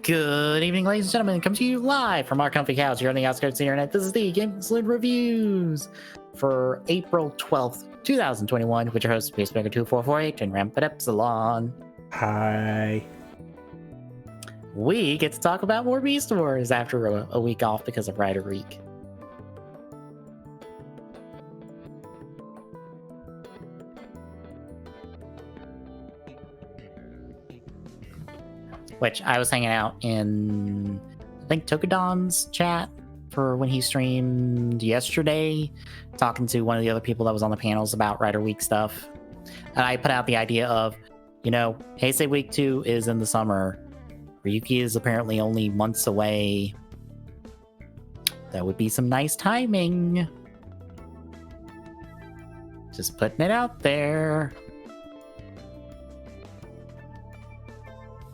Good evening, ladies and gentlemen. Come to you live from our comfy couch here on the outskirts of the internet. This is the Game Saloon Reviews for April 12th, 2021, with your host, Pacemaker2448 and Rampant Epsilon. Hi. We get to talk about more Beast Wars after a week off because of Rider Week. Which I was hanging out in, I think, Tokudon's chat for when he streamed yesterday, talking to one of the other people that was on the panels about Rider Week stuff. And I put out the idea of, Heisei Week 2 is in the summer. Ryuki is apparently only months away. That would be some nice timing. Just putting it out there.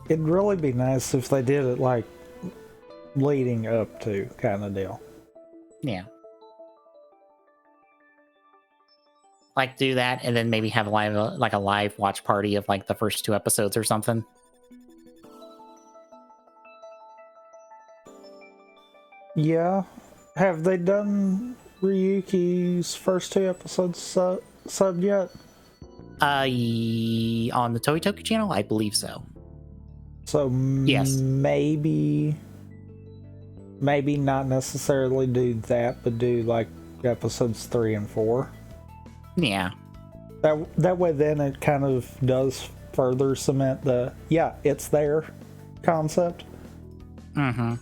It'd really be nice if they did it like leading up to kind of deal. Yeah. Like do that and then maybe have a live watch party of like the first 2 episodes or something. Yeah. Have they done Ryuki's first 2 episodes subbed yet? On the Toei channel, I believe so. So yes. Maybe not necessarily do that, but do like episodes 3 and 4. Yeah. That way then it kind of does further cement the, it's there concept. Mm-hmm.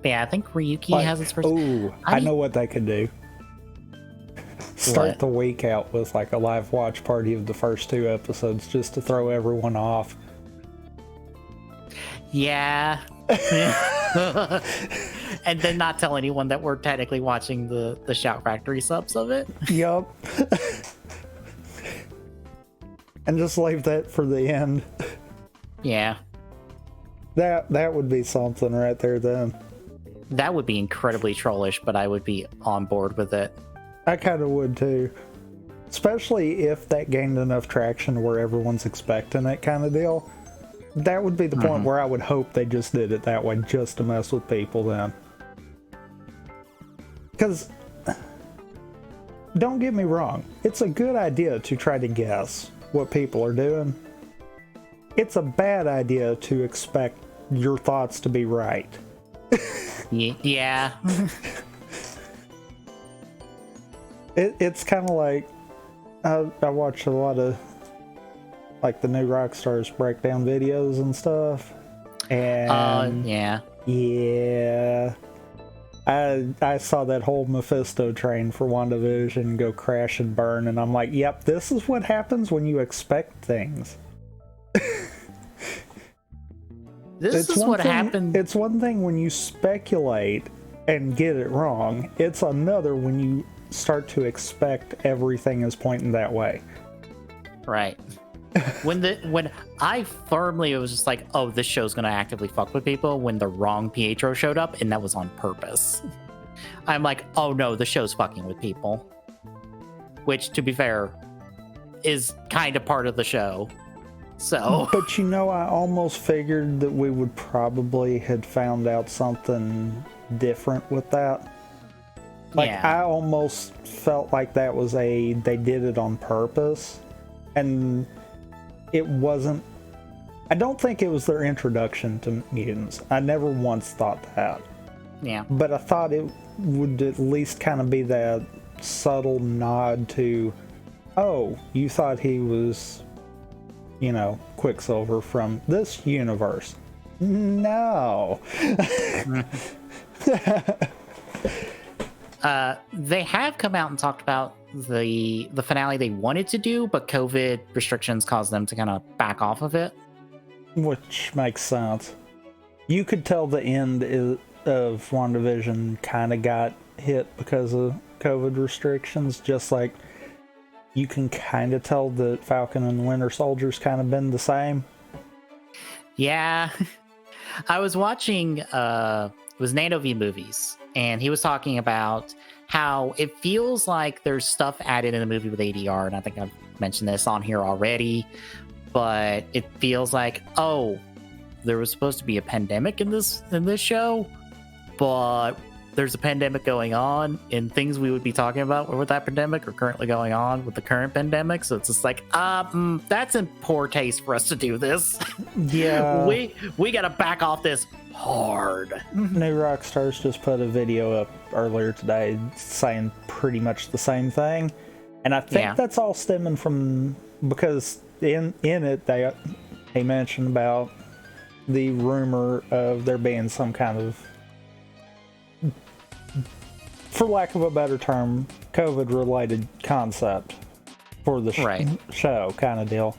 Yeah, I think Ryuki has its first... Oh, I know what they could do. Start the week out with like a live watch party of the first 2 episodes just to throw everyone off. Yeah. And then not tell anyone that we're technically watching the Shout Factory subs of it. Yup. And just leave that for the end. Yeah. That would be something right there then. That would be incredibly trollish, but I would be on board with it. I kind of would too. Especially if that gained enough traction where everyone's expecting it kind of deal. That would be the point where I would hope they just did it that way just to mess with people then. Because, don't get me wrong, it's a good idea to try to guess what people are doing. It's a bad idea to expect your thoughts to be right. Yeah. It's kind of like I watch a lot of like the new Rockstars breakdown videos and stuff, and I saw that whole Mephisto train for WandaVision go crash and burn, and I'm like, yep, this is what happens when you expect things. This is what happened. It's one thing when you speculate and get it wrong. It's another when you start to expect everything is pointing that way. Right. When I firmly was just like, oh, this show's gonna actively fuck with people, when the wrong Pietro showed up, and that was on purpose. I'm like, oh no, the show's fucking with people. Which, to be fair, is kind of part of the show. So, but I almost figured that we would probably had found out something different with that. Like, I almost felt like that was they did it on purpose, and it wasn't. I don't think it was their introduction to mutants. I never once thought that. Yeah. But I thought it would at least kind of be that subtle nod to, oh, you thought he was, Quicksilver from this universe. No. They have come out and talked about the finale they wanted to do, but COVID restrictions caused them to kind of back off of it. Which makes sense. You could tell the end of WandaVision kind of got hit because of COVID restrictions, just like you can kind of tell that Falcon and Winter Soldier's kind of been the same. Yeah. I was watching, it was Nano V Movies, and he was talking about how it feels like there's stuff added in the movie with ADR, and I think I've mentioned this on here already, but it feels like, oh, there was supposed to be a pandemic in this show, but there's a pandemic going on, and things we would be talking about with that pandemic are currently going on with the current pandemic. So it's just like, that's in poor taste for us to do this. Yeah, we gotta back off this hard. New Rockstars just put a video up earlier today saying pretty much the same thing, and I think that's all stemming from, because in it they mentioned about the rumor of there being some kind of, for lack of a better term, COVID-related concept for the show kind of deal.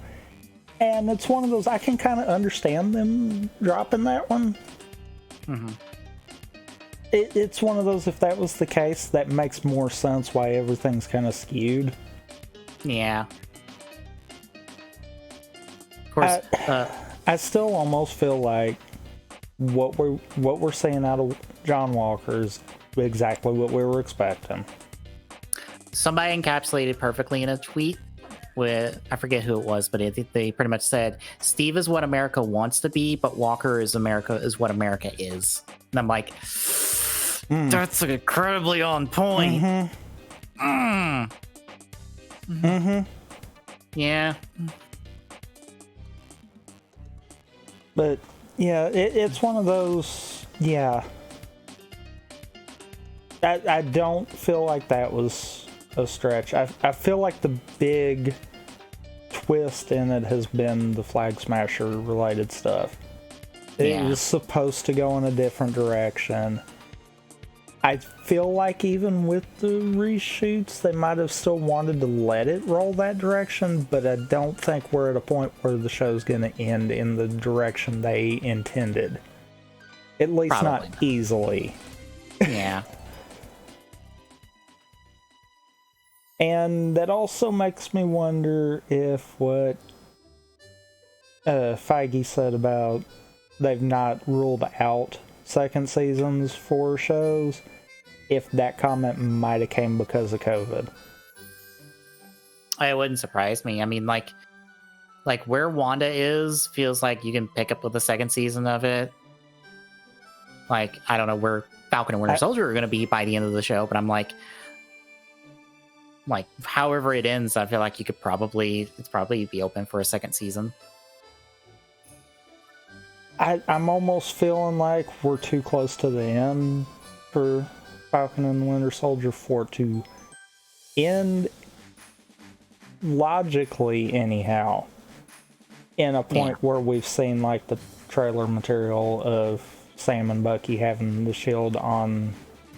And it's one of those, I can kind of understand them dropping that one. Mm-hmm. It's one of those, if that was the case, that makes more sense why everything's kind of skewed. Yeah. Of course, I still almost feel like what we're seeing out of John Walker is exactly what we were expecting. Somebody encapsulated perfectly in a tweet with, I forget who it was, but I think they pretty much said, Steve is what America wants to be, but Walker is what America is. And I'm like, that's incredibly on point. Yeah. But yeah, it's one of those, I don't feel like that was a stretch. I feel like the big twist in it has been the Flag Smasher related stuff. It was supposed to go in a different direction. I feel like even with the reshoots, they might have still wanted to let it roll that direction, but I don't think we're at a point where the show's going to end in the direction they intended. At least Probably not easily. Yeah. And that also makes me wonder if what Feige said about they've not ruled out second seasons for shows, if that comment might have came because of COVID. It wouldn't surprise me. I mean, like where Wanda is feels like you can pick up with the second season of it. Like, I don't know where Falcon and Winter Soldier are going to be by the end of the show, but I'm like however it ends, I feel like you could probably be open for a second season. I'm almost feeling like we're too close to the end for Falcon and the Winter Soldier for it to end logically anyhow, in a point where we've seen like the trailer material of Sam and Bucky having the shield on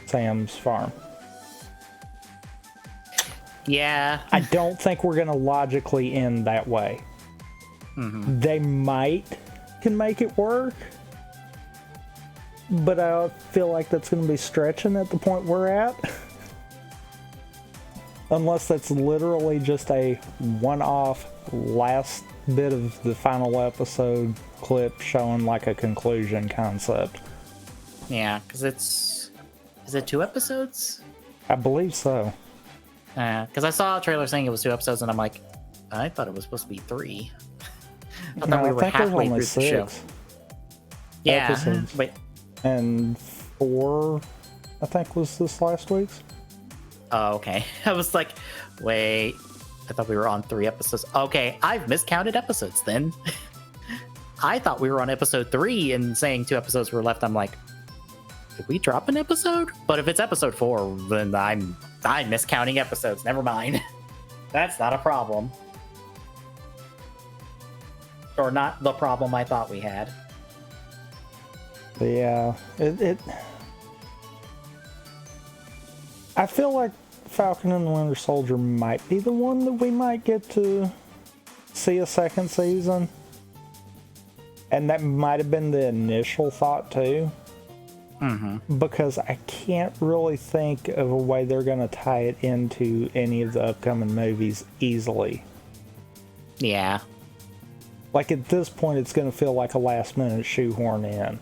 Sam's farm. Yeah. I don't think we're going to logically end that way. Mm-hmm. They might can make it work, but I feel like that's going to be stretching at the point we're at. Unless that's literally just a one-off last bit of the final episode clip showing like a conclusion concept. Yeah, because is it 2 episodes? I believe so. Because I saw a trailer saying it was 2 episodes, and I'm like, I thought it was supposed to be 3. I thought we were halfway through the show. Yeah, episodes. Wait. And 4, I think, was this last week's. Oh, okay. I was like, wait, I thought we were on 3 episodes. Okay, I've miscounted episodes then. I thought we were on episode 3 and saying 2 episodes were left. I'm like, did we drop an episode? But if it's episode 4, then I'm miscounting episodes. Never mind. That's not a problem. Or not the problem I thought we had. But yeah, I feel like Falcon and the Winter Soldier might be the one that we might get to see a second season. And that might have been the initial thought too. Mm-hmm. Because I can't really think of a way they're going to tie it into any of the upcoming movies easily. Yeah. Like at this point, it's going to feel like a last minute shoehorn in.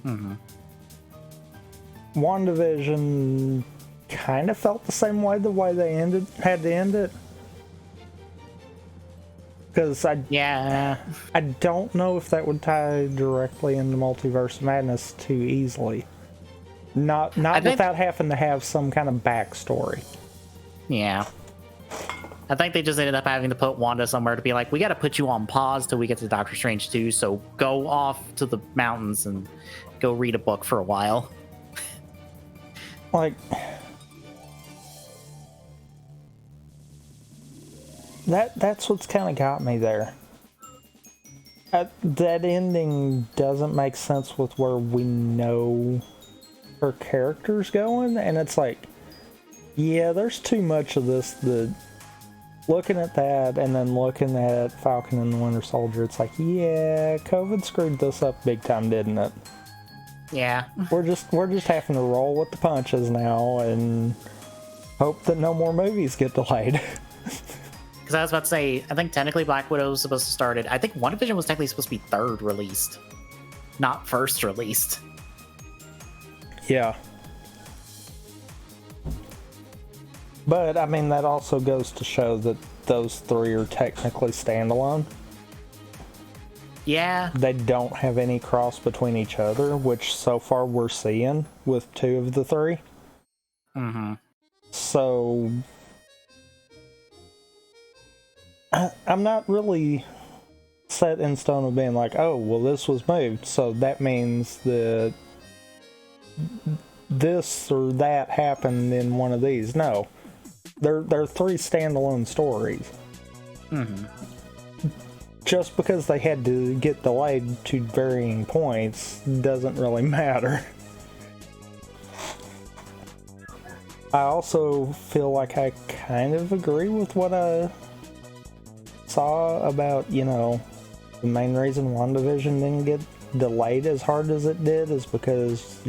Mm-hmm. WandaVision kind of felt the same way, the way they had to end it. Because I Yeah. don't know if that would tie directly into Multiverse of Madness too easily. Not without having to have some kind of backstory. Yeah. I think they just ended up having to put Wanda somewhere to be like, we got to put you on pause till we get to Doctor Strange 2, so go off to the mountains and go read a book for a while. Like, that's what's kind of got me there. That ending doesn't make sense with where we know her character's going, and it's like, yeah, there's too much of this that looking at that and then looking at Falcon and the Winter Soldier, it's like, yeah, COVID screwed this up big time, didn't it? Yeah. We're just having to roll with the punches now and hope that no more movies get delayed. Because I was about to say, I think technically Black Widow was supposed to start it. I think WandaVision was technically supposed to be third released, not first released. Yeah. But, I mean, that also goes to show that those three are technically standalone. Yeah. They don't have any cross between each other, which so far we're seeing with two of the three. Mm-hmm. So, I'm not really set in stone of being like, oh, well, this was moved, so that means that this or that happened in one of these. No. They're three standalone stories. Mm-hmm. Just because they had to get delayed to varying points doesn't really matter. I also feel like I kind of agree with what I saw about, the main reason WandaVision didn't get delayed as hard as it did is because,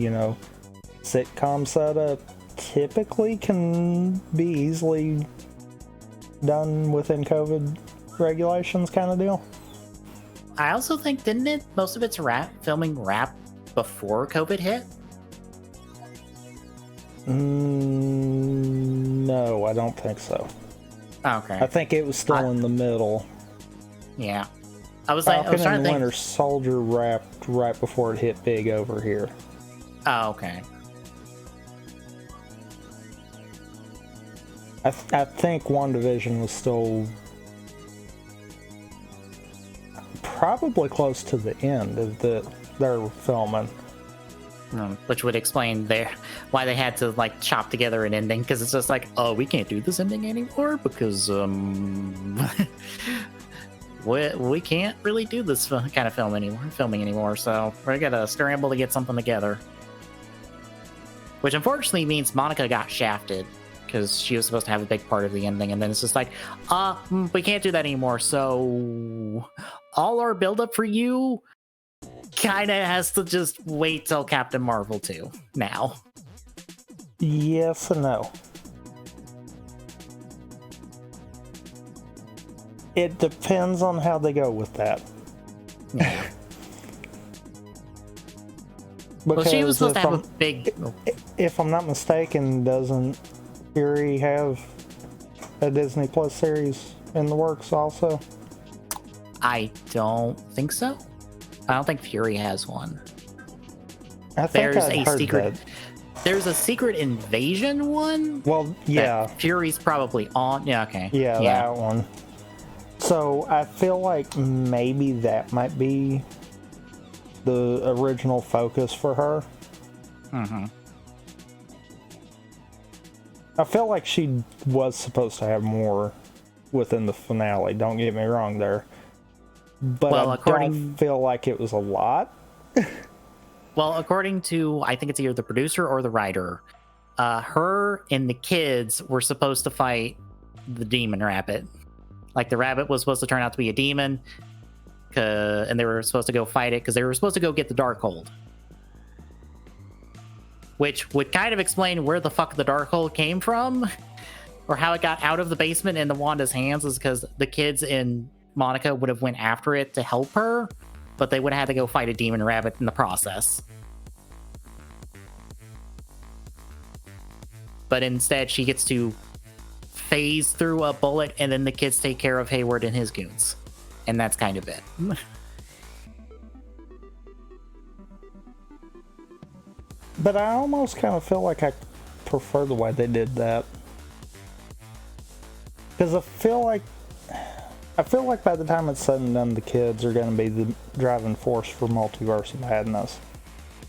sitcom setup typically can be easily done within COVID regulations kind of deal. I also think, didn't it, most of its filming wrap before COVID hit? No, I don't think so. Okay. I think it was still in the middle. Yeah. I was Falcon trying and to think. Winter Soldier wrapped right before it hit big over here. Oh, okay. I think WandaVision was still probably close to the end of their filming. Which would explain why they had to chop together an ending, because it's just like, oh, we can't do this ending anymore because we can't really do this kind of filming anymore, so we're gonna scramble to get something together. Which unfortunately means Monica got shafted, because she was supposed to have a big part of the ending, and then it's just like, we can't do that anymore, so all our buildup for you kind of has to just wait till Captain Marvel 2 now. Yes and no. It depends on how they go with that. Yeah. Well, she was supposed to have a big... If I'm not mistaken, doesn't Fury have a Disney Plus series in the works also? I don't think so. I don't think Fury has one. I think There's a Secret Invasion one. Well, yeah. Fury's probably on. Yeah, okay. Yeah, that one. So I feel like maybe that might be the original focus for her. Mm-hmm. I feel like she was supposed to have more within the finale, don't get me wrong there. But I don't feel like it was a lot. Well, according to, I think it's either the producer or the writer, her and the kids were supposed to fight the demon rabbit. Like, the rabbit was supposed to turn out to be a demon, and they were supposed to go fight it because they were supposed to go get the Darkhold. Which would kind of explain where the fuck the Darkhold came from, or how it got out of the basement into Wanda's hands, is because the kids in Monica would have went after it to help her, but they would have had to go fight a demon rabbit in the process. But instead, she gets to phase through a bullet, and then the kids take care of Hayward and his goons. and that's kind of it. But I almost kind of feel like I prefer the way they did that. Because I feel like by the time it's said and done, the kids are going to be the driving force for Multiverse of Madness.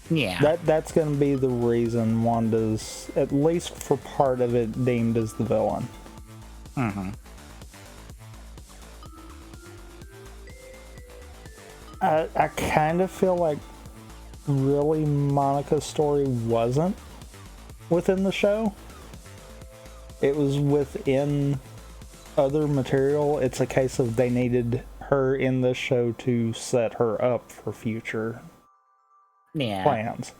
Yeah. That's going to be the reason Wanda's, at least for part of it, deemed as the villain. Mm-hmm. I kind of feel like really Monica's story wasn't within the show. It was within other material. It's a case of they needed her in the show to set her up for future plans.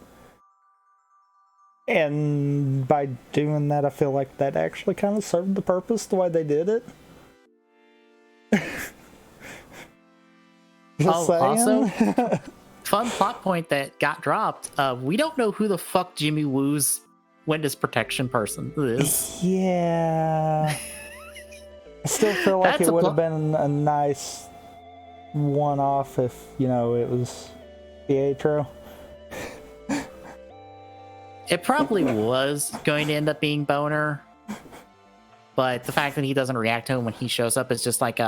And by doing that, I feel like that actually kind of served the purpose the way they did it. Just saying. Also, fun plot point that got dropped. We don't know who the fuck Jimmy Woo's witness protection person is. Yeah. I still feel like it would have been a nice one-off if, it was Pietro. It probably was going to end up being Boner, but the fact that he doesn't react to him when he shows up is just like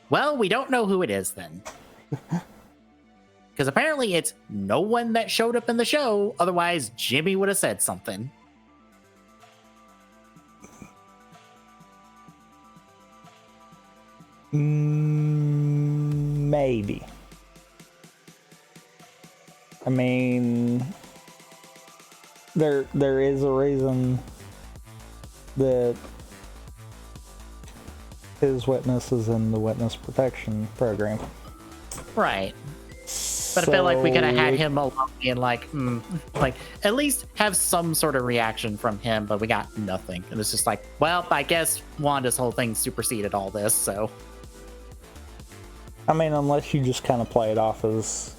well, we don't know who it is then. Because apparently it's no one that showed up in the show, otherwise Jimmy would have said something. Maybe. I mean, there is a reason that his witness is in the witness protection program. Right. But I feel like we could have had him alone being like at least have some sort of reaction from him, but we got nothing. And it's just like, well, I guess Wanda's whole thing superseded all this, so. I mean, unless you just kind of play it off as,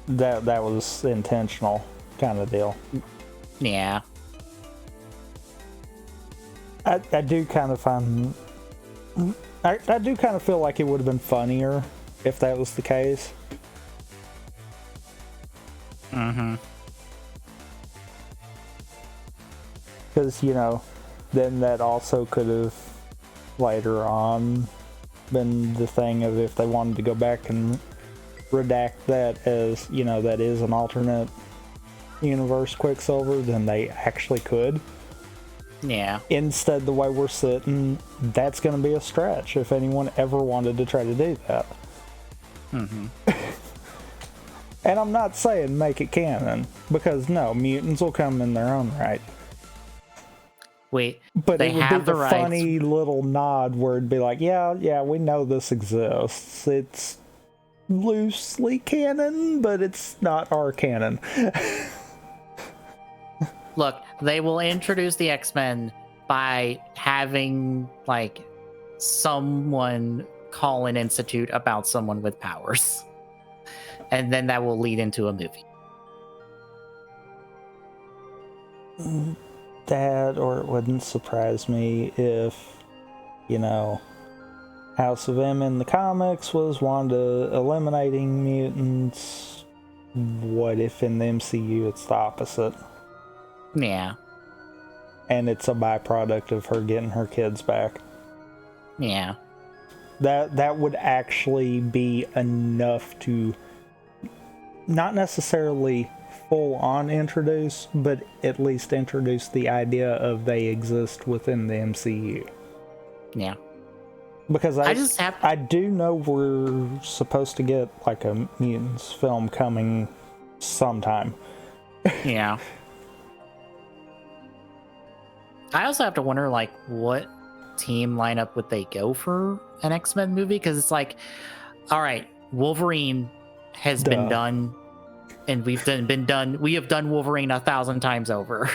that was intentional kind of deal. Yeah. I do kind of find... I do kind of feel like it would have been funnier if that was the case. Mm-hmm. Because, then that also could have later on been the thing of if they wanted to go back and redact that as, that is an alternate universe Quicksilver, then they actually could. Yeah. Instead, the way we're sitting, that's going to be a stretch if anyone ever wanted to try to do that. Mm-hmm. And I'm not saying make it canon, because no, mutants will come in their own right. Wait, but they it would have be the rights. Funny little nod where it'd be like, yeah, we know this exists. It's loosely canon, but it's not our canon. Look, they will introduce the X-Men by having, someone call an institute about someone with powers. And then that will lead into a movie. That, or it wouldn't surprise me if, House of M in the comics was Wanda eliminating mutants. What if in the MCU it's the opposite? Yeah. And it's a byproduct of her getting her kids back. Yeah. That would actually be enough to not necessarily full on introduce, but at least introduce the idea of they exist within the MCU. Yeah. Because I do know we're supposed to get a mutants film coming sometime. Yeah. I also have to wonder, what team lineup would they go for an X-Men movie? Because it's all right, Wolverine has been done, and we have done Wolverine 1,000 times over.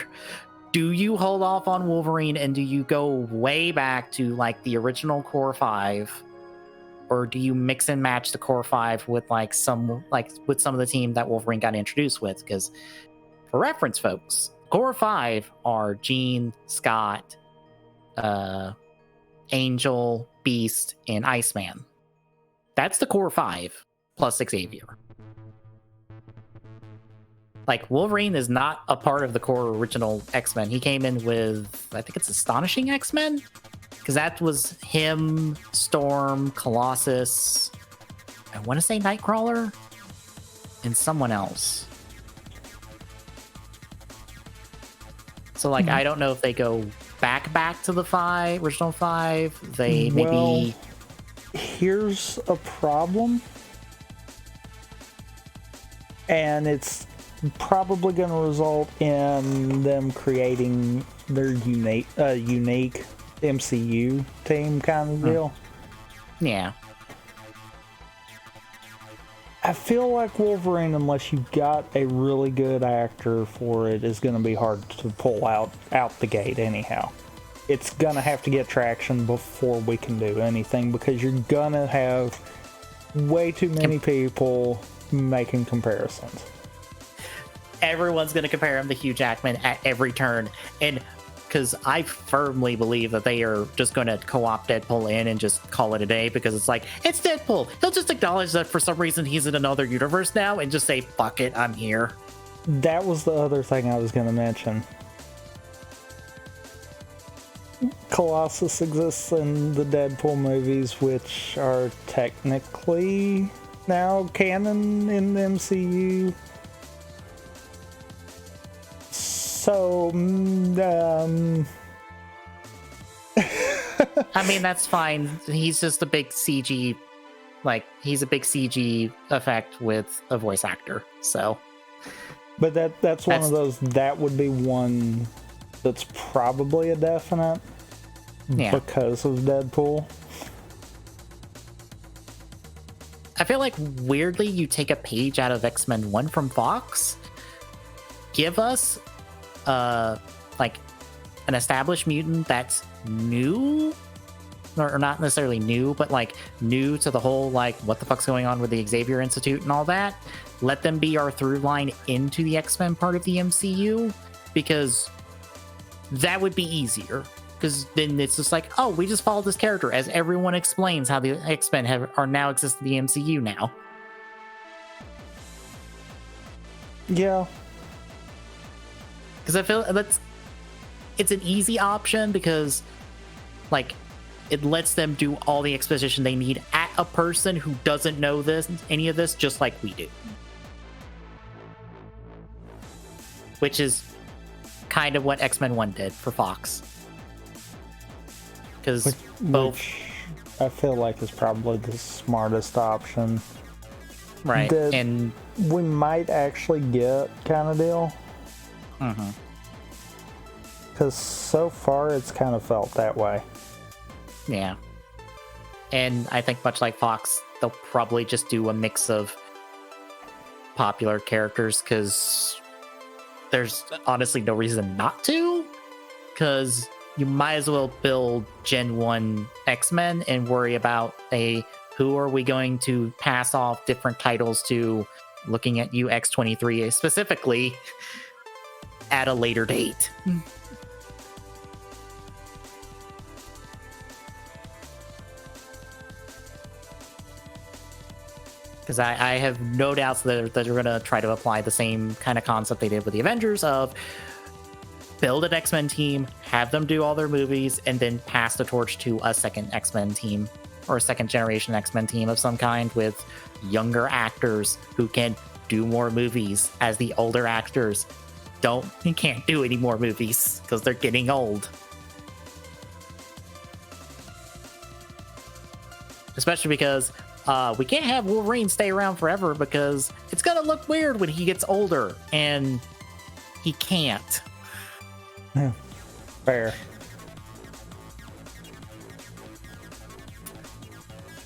Do you hold off on Wolverine, and do you go way back to, the original Core 5? Or do you mix and match the Core 5 with, some of the team that Wolverine got introduced with? Because, for reference, folks, Core 5 are Jean, Scott, Angel, Beast, and Iceman. That's the core 5 plus Xavier. Like, Wolverine is not a part of the core original X-Men. He came in with, I think it's Astonishing X-Men? Because that was him, Storm, Colossus, I want to say Nightcrawler, and someone else. So, like, I don't know if they go back to the original 5. They maybe... Here's a problem. And it's probably going to result in them creating their unique MCU team kind of deal. Yeah. I feel like Wolverine, unless you've got a really good actor for it, is going to be hard to pull out the gate anyhow. It's going to have to get traction before we can do anything, because you're going to have way too many people making comparisons. Everyone's going to compare him to Hugh Jackman at every turn. And because I firmly believe that they are just going to co-opt Deadpool in and just call it a day, because it's like, it's Deadpool. He'll just acknowledge that for some reason he's in another universe now and just say, fuck it, I'm here. That was the other thing I was going to mention. Colossus exists in the Deadpool movies, which are technically now canon in the MCU. So, I mean, that's fine. He's just a big CG, he's a big CG effect with a voice actor, so. But that's one of those, that would be one that's probably a definite because of Deadpool. I feel like, weirdly, you take a page out of X-Men 1 from Fox, give us an established mutant that's new, or not necessarily new, but new to the whole what the fuck's going on with the Xavier Institute and all that. Let them be our through line into the X-Men part of the MCU, because that would be easier. Because then it's just we just follow this character as everyone explains how the X-Men are now exist in the MCU now. Yeah. Because I feel it's an easy option, because it lets them do all the exposition they need at a person who doesn't know any of this, just like we do. Which is kind of what X-Men 1 did for Fox. Because which I feel like is probably the smartest option. Right. And we might actually get kind of deal. Mm-hmm. Because so far it's kind of felt that way. Yeah. And I think much like Fox, they'll probably just do a mix of popular characters, because there's honestly no reason not to. Because you might as well build Gen 1 X-Men and worry about who are we going to pass off different titles to, looking at you X-23 specifically, at a later date. Because I have no doubts that they're going to try to apply the same kind of concept they did with the Avengers of build an X-Men team, have them do all their movies, and then pass the torch to a second X-Men team, or a second generation X-Men team of some kind with younger actors who can do more movies, as the older actors can't do any more movies because they're getting old. Especially because we can't have Wolverine stay around forever, because it's gonna look weird when he gets older, and he can't. Fair.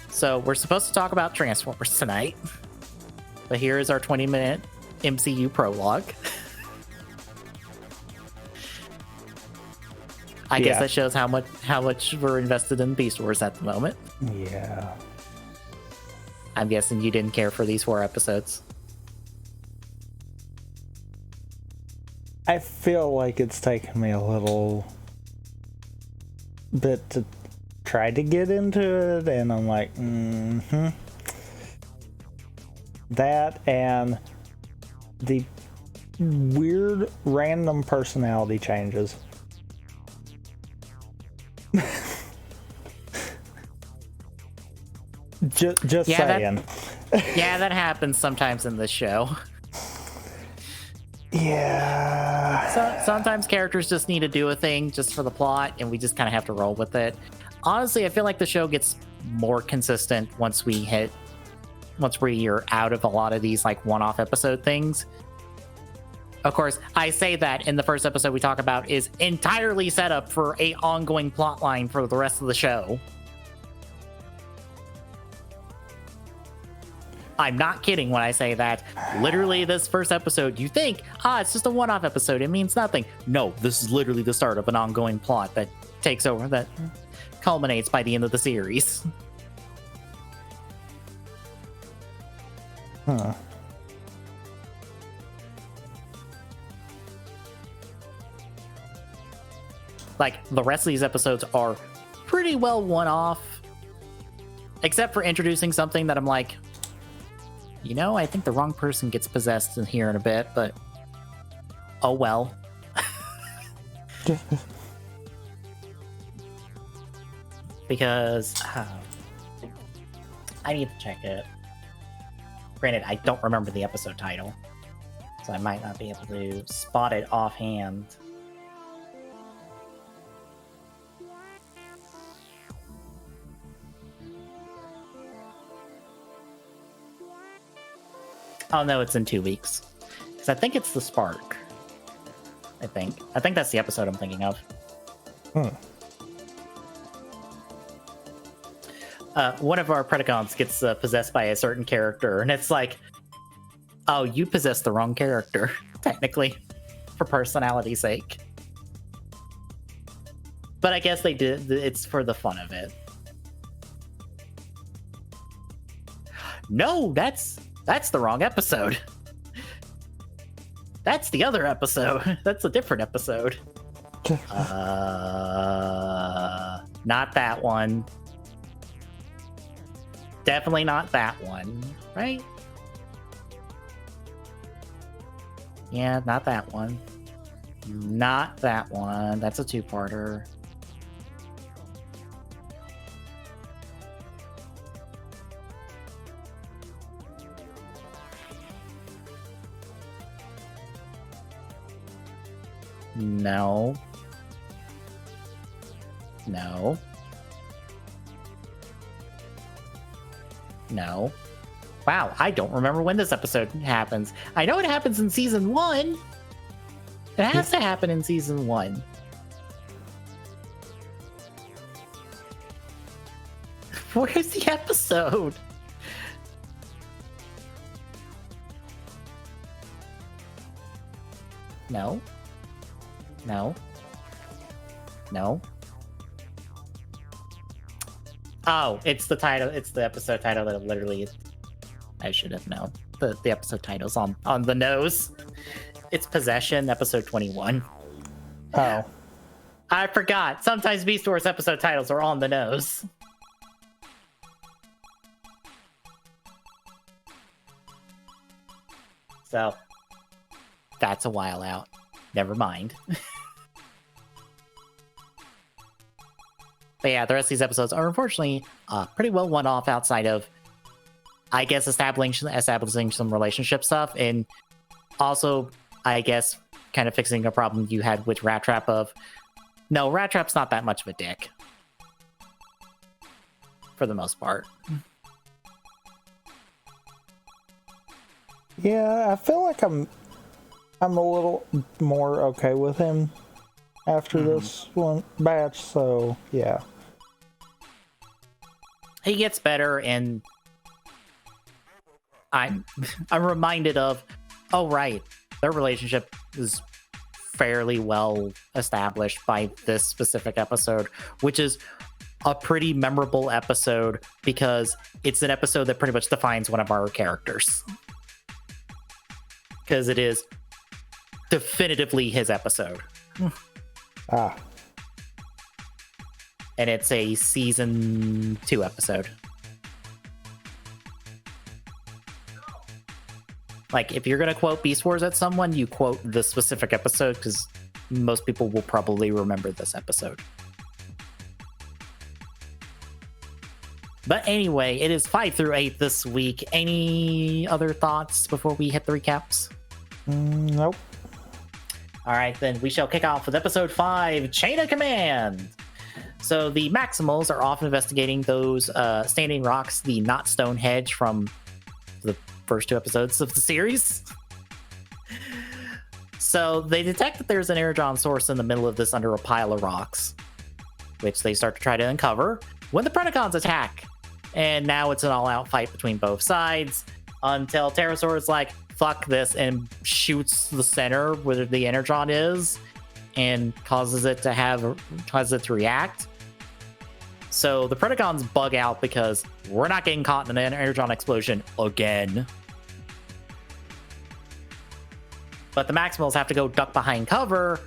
So we're supposed to talk about Transformers tonight, but here is our 20-minute MCU prologue. I guess that shows how much we're invested in Beast Wars at the moment. Yeah. I'm guessing you didn't care for these 4 episodes. I feel like it's taken me a little bit to tried to get into it, and I'm like, that and the weird random personality changes. just saying. That happens sometimes in this show. Yeah. So sometimes characters just need to do a thing just for the plot, and we just kind of have to roll with it. Honestly, I feel like the show gets more consistent once we are out of a lot of these like one-off episode things. Of course, I say that in the first episode we talk about is entirely set up for a ongoing plot line for the rest of the show. I'm not kidding when I say that. Literally, this first episode, you think, it's just a one-off episode. It means nothing. No, this is literally the start of an ongoing plot that takes over, that culminates by the end of the series. Huh. Like, the rest of these episodes are pretty well one-off, except for introducing something that I'm like, I think the wrong person gets possessed in here in a bit, but oh well. Because I need to check it. Granted, I don't remember the episode title, so I might not be able to spot it offhand. Oh no, it's in 2 weeks. Because I think it's the Spark. I think that's the episode I'm thinking of. One of our Predacons gets possessed by a certain character, and it's like, oh, you possessed the wrong character, technically, for personality's sake. But I guess they did. It's for the fun of it. No, that's the wrong episode. That's the other episode. That's a different episode. Not that one. Definitely not that one, right? Yeah, not that one. Not that one. That's a two-parter. No. No. No. Wow, I don't remember when this episode happens. I know it happens in season 1. It has to happen in season 1. Where's the episode? No. No. No. Oh, it's the title. It's the episode title that literally I should have known. The episode title's on the nose. It's Possession, episode 21. Oh. I forgot. Sometimes Beast Wars episode titles are on the nose. So, that's a while out. Never mind. But yeah, the rest of these episodes are unfortunately pretty well one-off outside of, I guess, establishing some relationship stuff, and also, I guess, kind of fixing a problem you had with Rat Trap of, no, Rat Trap's not that much of a dick. For the most part. Yeah, I feel like I'm a little more okay with him after this one batch, so yeah. He gets better, and I'm reminded of, oh right, their relationship is fairly well established by this specific episode, which is a pretty memorable episode because it's an episode that pretty much defines one of our characters. Because it is definitively his episode. and it's a season 2 episode. Like, if you're gonna quote Beast Wars at someone, you quote this specific episode, because most people will probably remember this episode. But anyway, it is 5 through 8 this week. Any other thoughts before we hit the recaps? Nope. All right, then we shall kick off with episode 5, Chain of Command. So the Maximals are off investigating those standing rocks, the not Stonehenge from the first 2 episodes of the series. So they detect that there's an Energon source in the middle of this under a pile of rocks, which they start to try to uncover when the Predacons attack. And now it's an all-out fight between both sides until Pterosaur is like, fuck this, and shoots the center where the Energon is and causes it to react. So the Predacons bug out because we're not getting caught in an Energon explosion again. But the Maximals have to go duck behind cover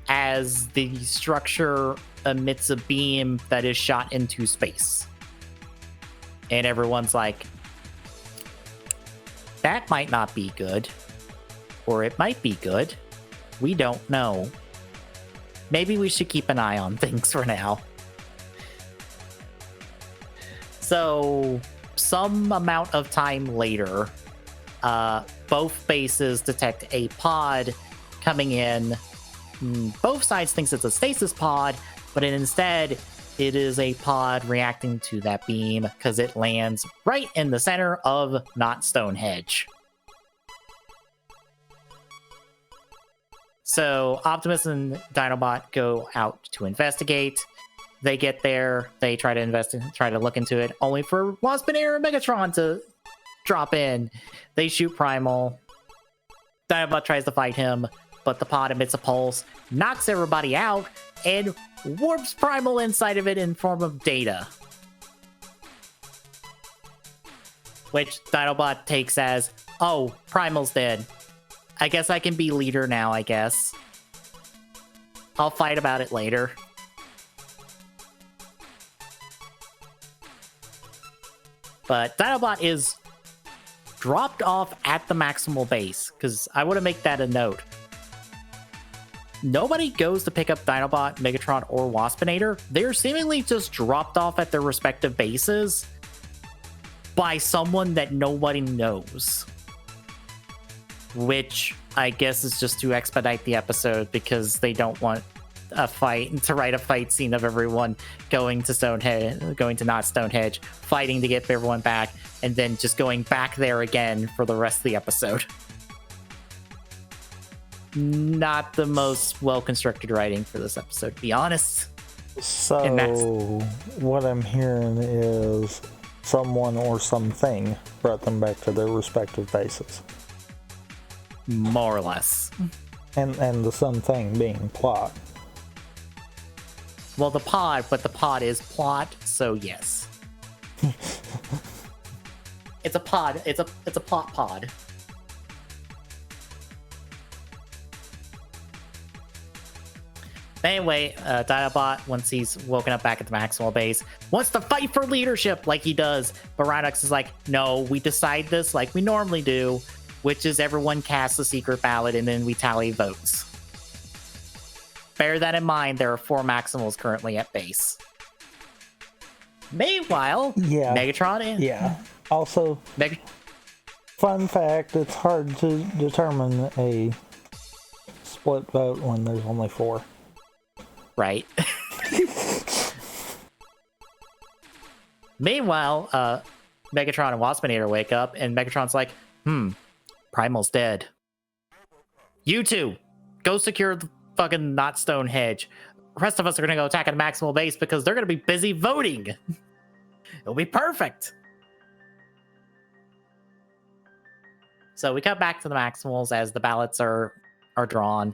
as the structure emits a beam that is shot into space. And everyone's like, that might not be good. Or it might be good. We don't know. Maybe we should keep an eye on things for now. So, some amount of time later, both bases detect a pod coming in. Both sides thinks it's a stasis pod, but instead it is a pod reacting to that beam because it lands right in the center of not Stonehenge. So Optimus and Dinobot go out to investigate. They get there, they try to look into it, only for Waspinator and Megatron to drop in. They shoot Primal. Dinobot tries to fight him, but the pod emits a pulse, knocks everybody out, and warps Primal inside of it in form of data. Which Dinobot takes as, oh, Primal's dead. I guess I can be leader now, I guess. I'll fight about it later. But Dinobot is dropped off at the Maximal base, because I want to make that a note. Nobody goes to pick up Dinobot, Megatron, or Waspinator. They're seemingly just dropped off at their respective bases by someone that nobody knows. Which I guess is just to expedite the episode because they don't want to write a fight scene of everyone going to not Stonehenge, fighting to get everyone back, and then just going back there again for the rest of the episode. Not the most well-constructed writing for this episode, to be honest. So, what I'm hearing is someone or something brought them back to their respective bases. More or less. And the something being plot. Well, the pod is plot, so yes. It's a pod. It's a plot pod. Anyway, Dinobot, once he's woken up back at the Maximal base, wants to fight for leadership like he does. But Rhinox is like, no, we decide this like we normally do, which is everyone casts a secret ballot and then we tally votes. Bear that in mind, there are 4 Maximals currently at base. Meanwhile, Megatron and... Yeah. Also, fun fact, it's hard to determine a split vote when there's only 4. Right. Meanwhile, Megatron and Waspinator wake up, and Megatron's like, Primal's dead. You two, go secure the fucking not Stonehenge. The rest of us are gonna go attack a Maximal base because they're gonna be busy voting. It'll be perfect. So we cut back to the Maximals as the ballots are drawn.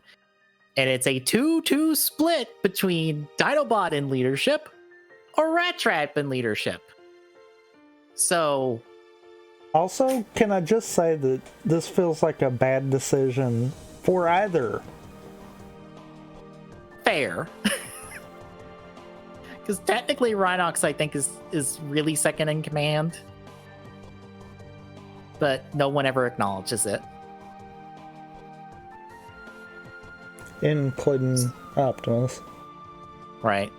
And it's a 2-2 split between Dinobot in leadership or Rat Trap in leadership. So... Also, can I just say that this feels like a bad decision for either? Fair. Because technically Rhinox, I think, is really second in command. But no one ever acknowledges it. Including Optimus. Right.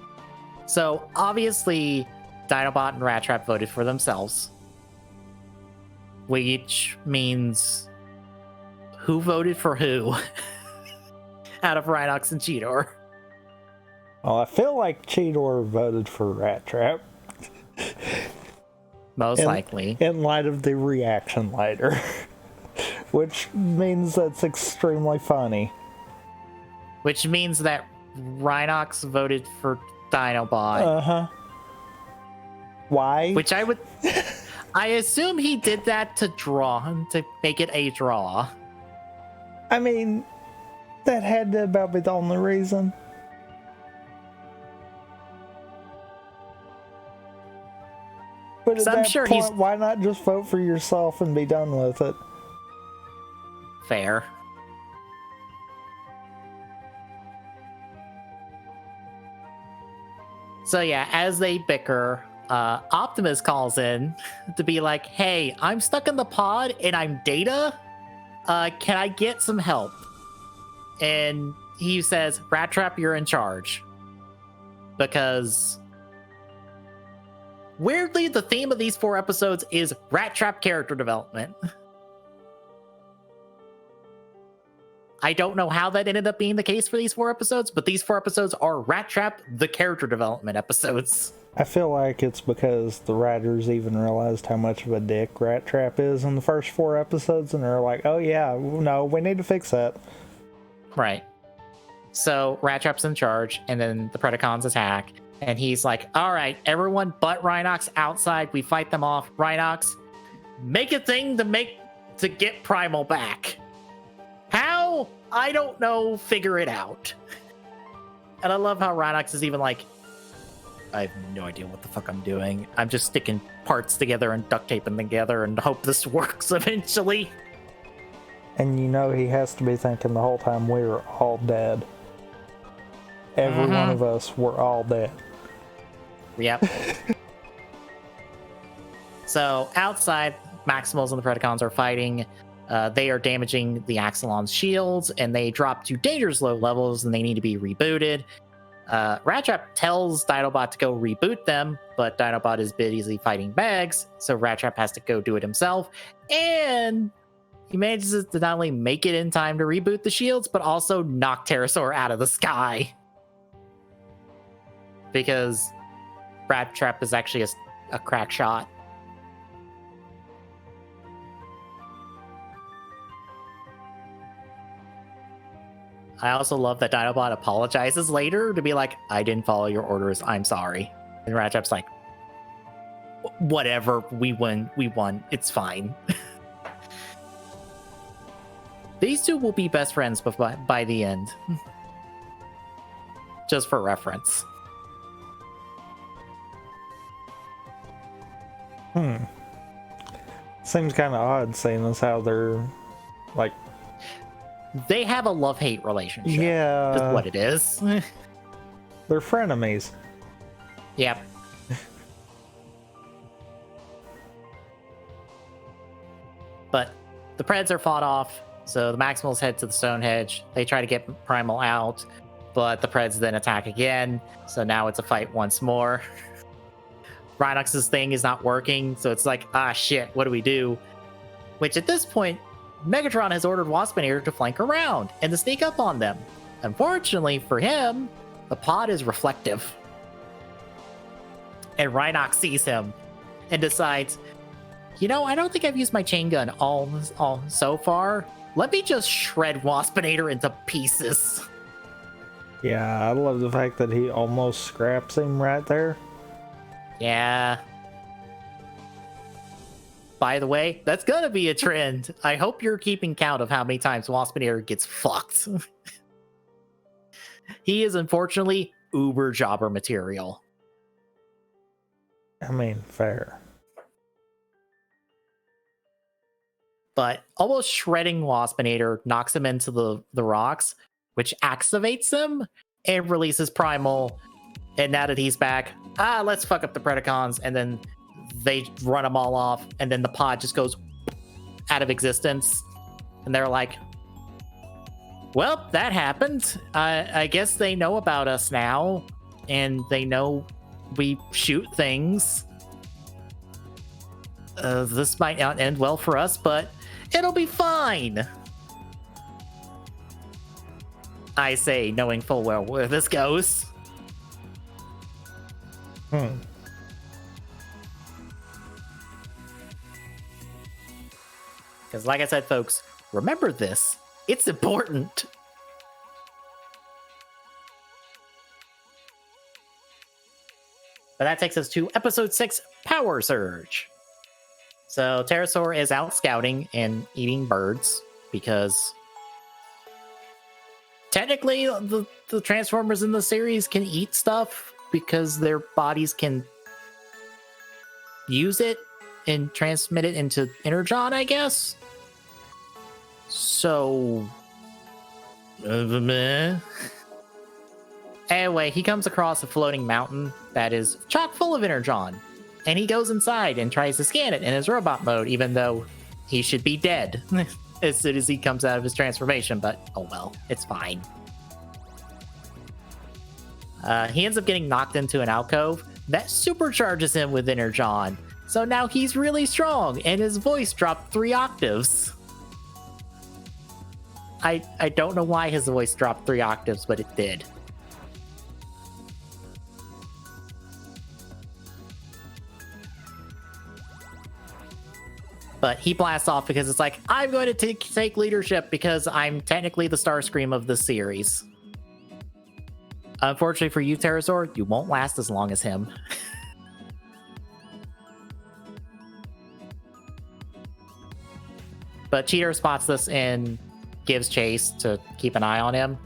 So, obviously, Dinobot and Rat Trap voted for themselves. Which means... who voted for who? Out of Rhinox and Cheetor. Well, I feel like Cheetor voted for Rat Trap. Most likely. In light of the reaction later. Which means that's extremely funny. Which means that Rhinox voted for Dinobot. Uh-huh. Why? Which I would... I assume he did that to make it a draw. I mean, that had to about be the only reason. But at I'm that sure point, why not just vote for yourself and be done with it? Fair. So yeah, as they bicker, Optimus calls in to be like, hey, I'm stuck in the pod and I'm Data. Can I get some help? And he says, Rat Trap, you're in charge. Because weirdly, the theme of these 4 episodes is Rat Trap character development. I don't know how that ended up being the case for these 4 episodes, but these 4 episodes are Rat Trap, the character development episodes. I feel like it's because the writers even realized how much of a dick Rat Trap is in the first 4 episodes, and they're like, oh yeah, no, we need to fix that. Right. So Rat Trap's in charge, and then the Predacons attack, and he's like, all right, everyone but Rhinox outside, we fight them off. Rhinox, make a thing to get Primal back. How? I don't know. Figure it out. And I love how Rhinox is even like, I have no idea what the fuck I'm doing. I'm just sticking parts together and duct taping them together and hope this works eventually. And you know he has to be thinking the whole time we're all dead. Every one of us, we're all dead. Yep. So outside, Maximals and the Predacons are fighting. They are damaging the Axelon's shields, and they drop to dangerous low levels, and they need to be rebooted. Rat Trap tells Dinobot to go reboot them, but Dinobot is busy fighting Megs, so Rat Trap has to go do it himself. And he manages to not only make it in time to reboot the shields, but also knock Pterosaur out of the sky. Because Rat Trap is actually a crack shot. I also love that Dinobot apologizes later to be like, I didn't follow your orders, I'm sorry. And Rat Trap's like, whatever, we won, it's fine. These two will be best friends by the end. Just for reference. Seems kind of odd seeing as how they're like... They have a love-hate relationship. Yeah. That's what it is. They're frenemies. Yep. But the Preds are fought off, so the Maximals head to the Stonehenge. They try to get Primal out, but the Preds then attack again, so now it's a fight once more. Rhinox's thing is not working, so it's like, ah shit, what do we do? Which at this point, Megatron has ordered Waspinator to flank around and to sneak up on them. Unfortunately for him, the pod is reflective. And Rhinox sees him and decides, you know, I don't think I've used my chain gun all so far. Let me just shred Waspinator into pieces. Yeah, I love the fact that he almost scraps him right there. Yeah. By the way, that's gonna be a trend. I hope you're keeping count of how many times Waspinator gets fucked. He is unfortunately uber jobber material. I mean, fair. But almost shredding Waspinator knocks him into the rocks, which activates him and releases Primal. And now that he's back, let's fuck up the Predacons. And then they run them all off. And then the pod just goes out of existence. And they're like, well, that happened. I guess they know about us now. And they know we shoot things. This might not end well for us, but it'll be fine. I say, knowing full well where this goes. Because like I said, folks, remember this. It's important. But that takes us to episode 6, Power Surge. So Pterosaur is out scouting and eating birds because technically the Transformers in the series can eat stuff because their bodies can use it and transmit it into Energon, I guess. So anyway, he comes across a floating mountain that is chock full of Energon. And he goes inside and tries to scan it in his robot mode, even though he should be dead as soon as he comes out of his transformation. But, oh well, it's fine. He ends up getting knocked into an alcove that supercharges him with Energon. So now he's really strong, and his voice dropped 3 octaves. I don't know why his voice dropped 3 octaves, but it did. But he blasts off because it's like, I'm going to take leadership because I'm technically the Starscream of the series. Unfortunately for you, Pterosaur, you won't last as long as him. But Cheetor spots this and gives chase to keep an eye on him.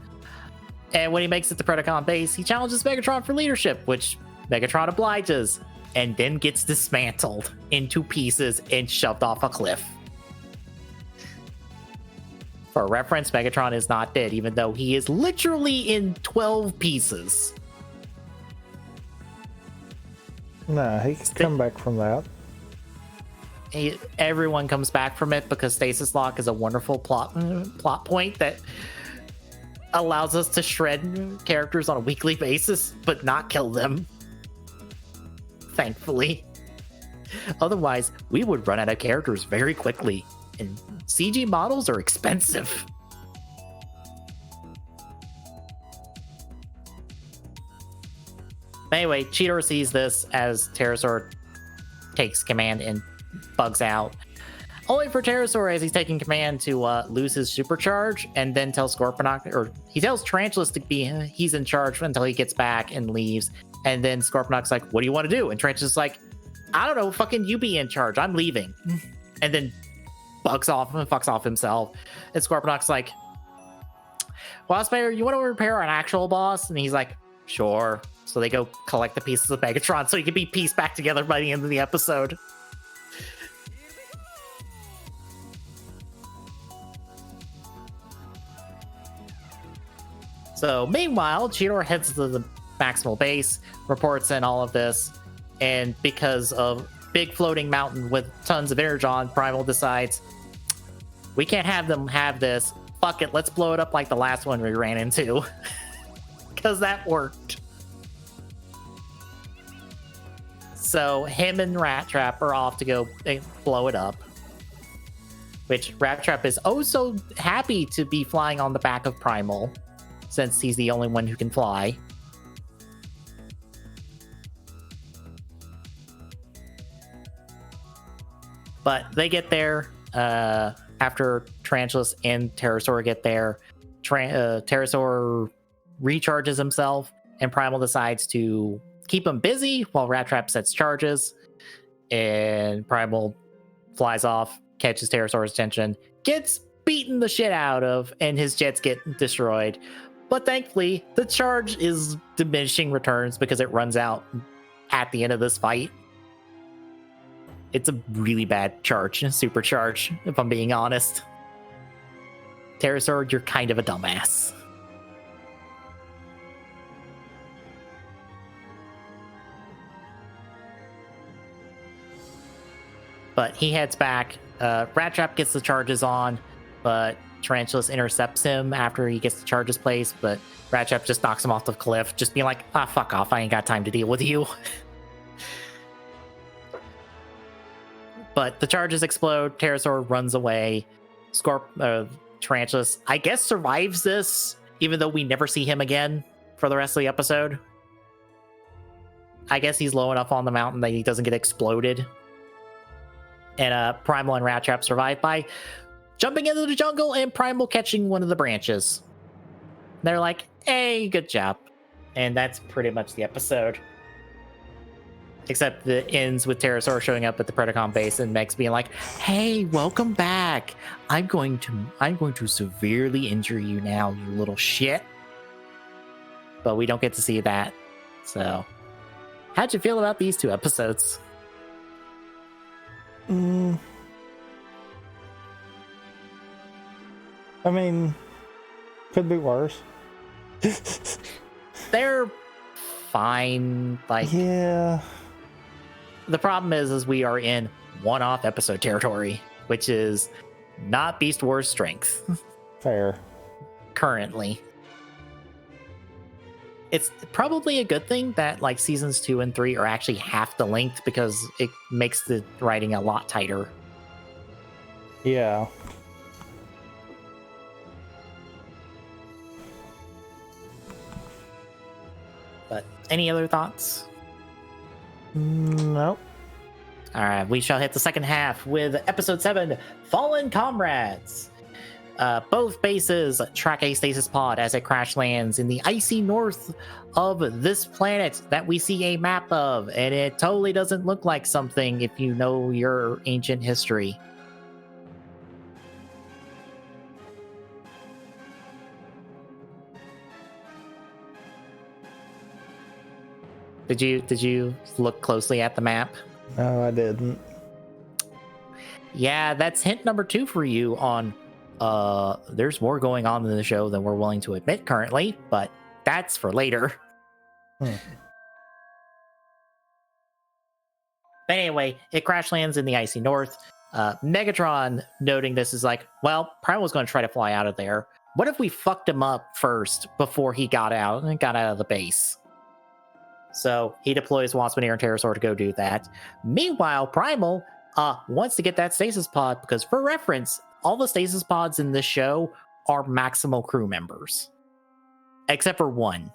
And when he makes it to Predacon base, he challenges Megatron for leadership, which Megatron obliges. And then gets dismantled into pieces and shoved off a cliff. For reference, Megatron is not dead, even though he is literally in 12 pieces. Nah, he can come back from that. Everyone comes back from it because Stasis Lock is a wonderful plot point that allows us to shred characters on a weekly basis, but not kill them. Thankfully. Otherwise, we would run out of characters very quickly, and CG models are expensive. Anyway, Cheetor sees this as Pterosaur takes command and bugs out. Only for Pterosaur, as he's taking command, to lose his supercharge and then tell Scorponok, or he tells Tarantulas to be he's in charge until he gets back and leaves. And then Scorponok's like, what do you want to do? And Tarantulas like, I don't know, fucking you be in charge. I'm leaving. And then bugs off and fucks off himself. And Scorponok's like, Boss Mayor, you want to repair an actual boss? And he's like, sure. So they go collect the pieces of Megatron so he can be pieced back together by the end of the episode. So meanwhile, Cheetor heads to the Maximal base, reports in all of this, and because of big floating mountain with tons of Energon, Primal decides, we can't have them have this. Fuck it, let's blow it up like the last one we ran into. Because that worked. So him and Rat Trap are off to go blow it up. Which Rat Trap is oh so happy to be flying on the back of Primal, since he's the only one who can fly. But they get there after Tarantulas and Pterosaur get there. Pterosaur recharges himself, and Primal decides to keep him busy while Rat Trap sets charges. And Primal flies off, catches Pterosaur's attention, gets beaten the shit out of, and his jets get destroyed. But thankfully, the charge is diminishing returns because it runs out at the end of this fight. It's a really bad charge, supercharge, if I'm being honest. Pterosaur, you're kind of a dumbass. But he heads back. Rat Trap gets the charges on, but Tarantulas intercepts him after he gets the charges placed. But Rat Trap just knocks him off the cliff, just being like, fuck off. I ain't got time to deal with you. But the charges explode. Pterosaur runs away. Tarantulas, I guess, survives this, even though we never see him again for the rest of the episode. I guess he's low enough on the mountain that he doesn't get exploded. And Primal and Rat Trap survive by jumping into the jungle and Primal catching one of the branches. They're like, hey, good job. And that's pretty much the episode. Except it ends with Pterosaur showing up at the Predacon base and Meg's being like, hey, welcome back. I'm going to severely injure you now, you little shit. But we don't get to see that. So, how'd you feel about these 2 episodes? I mean, could be worse. They're fine. Like, yeah. The problem is we are in one-off episode territory, which is not Beast Wars strength. Fair. Currently. It's probably a good thing that like seasons 2 and 3 are actually half the length because it makes the writing a lot tighter. Yeah. But any other thoughts? Nope. All right, we shall hit the second half with episode 7, Fallen Comrades. Both bases track a stasis pod as it crash lands in the icy north of this planet that we see a map of, and it totally doesn't look like something if you know your ancient history. Did you look closely at the map? No, I didn't. Yeah, that's hint number 2 for you on there's more going on in the show than we're willing to admit currently, but that's for later. But anyway, it crash lands in the icy north. Megatron, noting this, is like, well, Primal was going to try to fly out of there. What if we fucked him up first before he got out of the base? So he deploys Waspinator and Pterosaur to go do that. Meanwhile, Primal wants to get that stasis pod because, for reference, all the stasis pods in this show are maximal crew members. Except for one,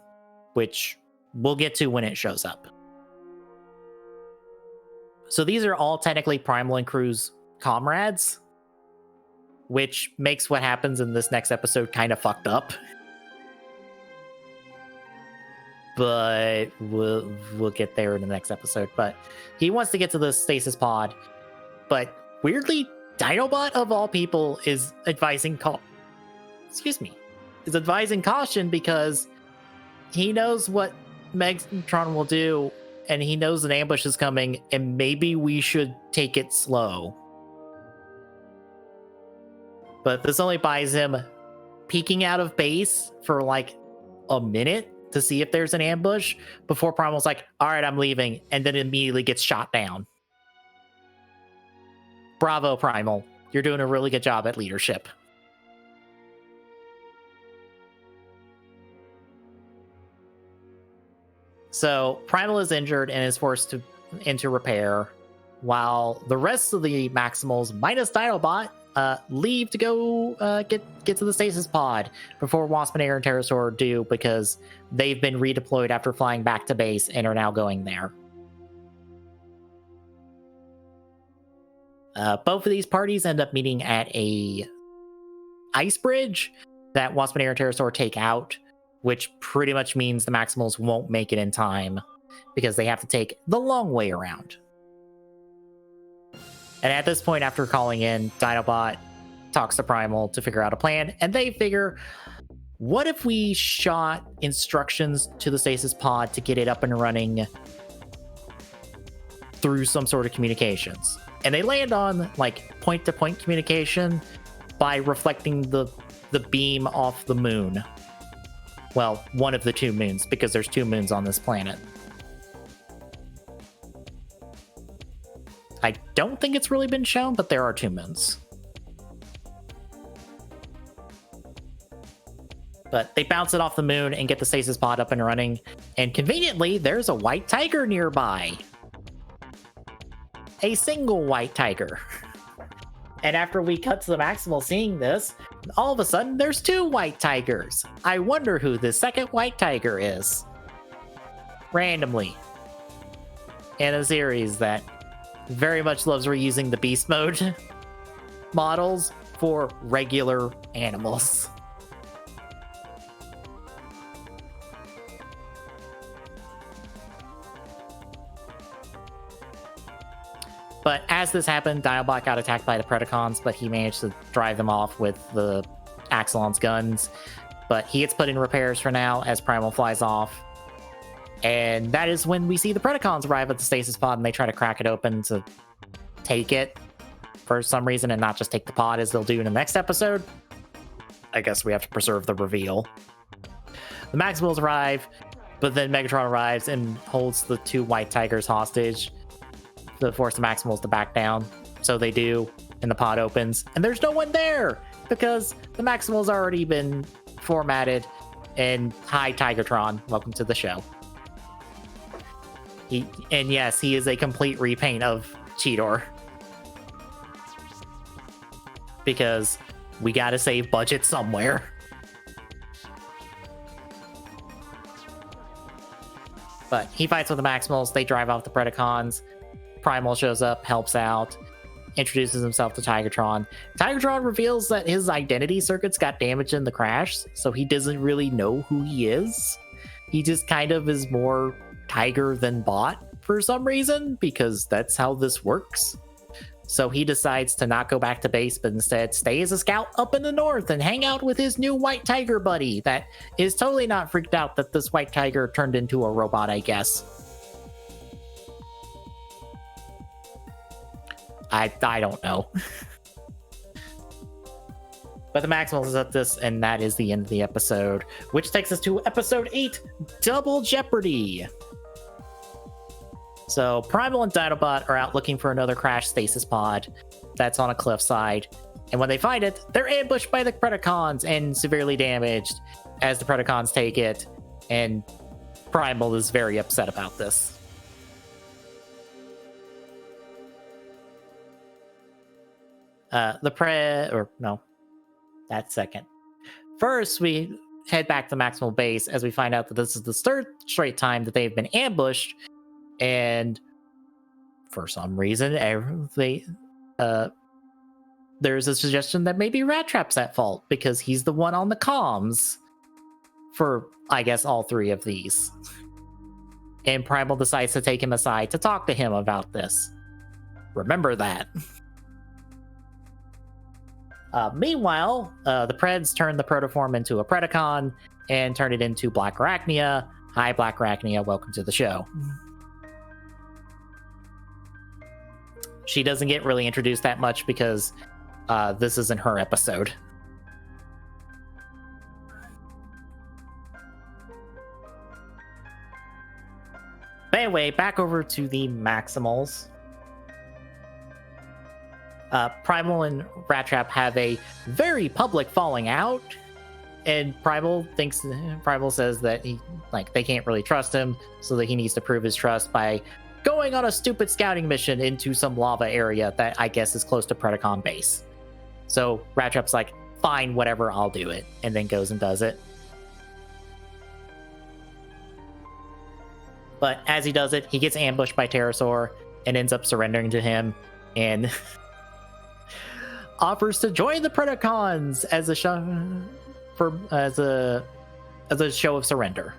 which we'll get to when it shows up. So these are all technically Primal and Crew's comrades, which makes what happens in this next episode kind of fucked up. But we'll get there in the next episode. But he wants to get to the stasis pod. But weirdly, Dinobot of all people is advising caution because he knows what Megatron will do, and he knows an ambush is coming, and maybe we should take it slow. But this only buys him peeking out of base for like a minute to see if there's an ambush before Primal's like, all right, I'm leaving, and then immediately gets shot down. Bravo, Primal. You're doing a really good job at leadership. So Primal is injured and is forced into repair, while the rest of the Maximals, minus Dinobot, leave to go get to the stasis pod before Waspinator and Pterosaur do, because they've been redeployed after flying back to base and are now going there. Both of these parties end up meeting at a ice bridge that Waspinator and Pterosaur take out, which pretty much means the Maximals won't make it in time because they have to take the long way around. And at this point, after calling in, Dinobot talks to Primal to figure out a plan, and they figure, what if we shot instructions to the stasis pod to get it up and running through some sort of communications? And they land on like point-to-point communication by reflecting the beam off the moon. Well, one of the 2 moons, because there's 2 moons on this planet. I don't think it's really been shown, but there are 2 moons. But they bounce it off the moon and get the stasis pod up and running. And conveniently, there's a white tiger nearby. A single white tiger. And after we cut to the Maximal seeing this, all of a sudden there's 2 white tigers. I wonder who the second white tiger is. Randomly. In a series that very much loves reusing the beast mode models for regular animals. But as this happened, Dinobot got attacked by the Predacons, but he managed to drive them off with the Axelon's guns. But he gets put in repairs for now as Primal flies off. And that is when we see the Predacons arrive at the stasis pod and they try to crack it open to take it for some reason and not just take the pod as they'll do in the next episode. I guess we have to preserve the reveal. The Maximals arrive, but then Megatron arrives and holds the 2 white tigers hostage to force the Maximals to back down. So they do, and the pod opens, and there's no one there because the Maximals already been formatted. And hi, Tigertron, welcome to the show. Yes, he is a complete repaint of Cheetor because we gotta save budget somewhere. But he fights with the Maximals. They drive off the Predacons. Primal shows up, helps out, introduces himself to Tigertron. Tigertron reveals that his identity circuits got damaged in the crash, so he doesn't really know who he is. He just kind of is more Tiger than Bot for some reason, because that's how this works. So he decides to not go back to base, but instead stay as a scout up in the north and hang out with his new white tiger buddy that is totally not freaked out that this white tiger turned into a robot, I guess. I don't know. But the Maximals is at this, and that is the end of the episode, which takes us to episode 8, Double Jeopardy. So Primal and Dinobot are out looking for another crashed stasis pod that's on a cliffside. And when they find it, they're ambushed by the Predacons and severely damaged as the Predacons take it. And Primal is very upset about this. That's second. First, we head back to the Maximal base as we find out that this is the 3rd straight time that they've been ambushed, and for some reason, there's a suggestion that maybe Rat Trap's at fault because he's the one on the comms for, I guess, all 3 of these. And Primal decides to take him aside to talk to him about this. Remember that. Meanwhile, the Preds turn the protoform into a Predacon and turn it into Black Arachnia. Hi, Black Arachnia. Welcome to the show. She doesn't get really introduced that much because this isn't her episode. But anyway, back over to the Maximals. Primal and Rat Trap have a very public falling out, and Primal says that they can't really trust him, so that he needs to prove his trust by going on a stupid scouting mission into some lava area that I guess is close to Predacon base. So Rat Trap's like, fine, whatever, I'll do it, and then goes and does it. But as he does it, he gets ambushed by Pterosaur and ends up surrendering to him, and offers to join the Predacons as a show of surrender.